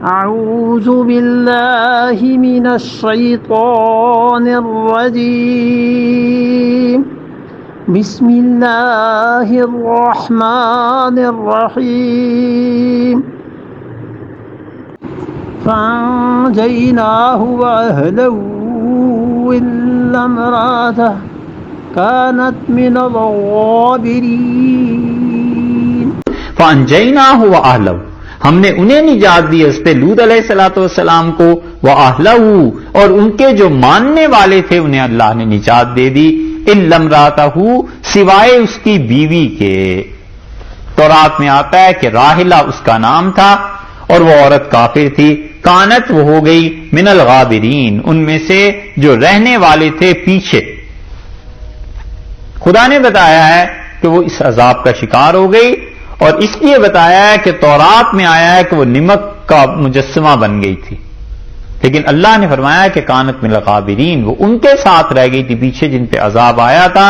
أعوذ بالله من الشيطان الرجيم بسم الله الرحمن الرحيم فأنجيناه وأهله إلا امرأته كانت من الغابرين फ़अंजयनाहु व अहलहु, हमने उन्हें निजात दी उस पे लूत अलैहिस्सलाम को, व अहलहु और उनके जो मानने वाले थे उन्हें अल्लाह ने निजात दे दी, इल्ला इम्राअतहु सिवाय उसकी बीवी के। तौरात में आता है कि राहिला उसका नाम था और वो औरत काफिर थी। कानत वो हो गई मिनल गाबिरीन, उनमें से जो रहने वाले थे पीछे। खुदा ने बताया है कि वो इस अजाब का शिकार हो गई और इसलिए बताया है कि तौरात में आया है कि वो निमक का मुजस्समा बन गई थी, लेकिन अल्लाह ने फरमाया कि कानत मिनल गाबिरीन, वो उनके साथ रह गई थी पीछे जिन पे अजाब आया था।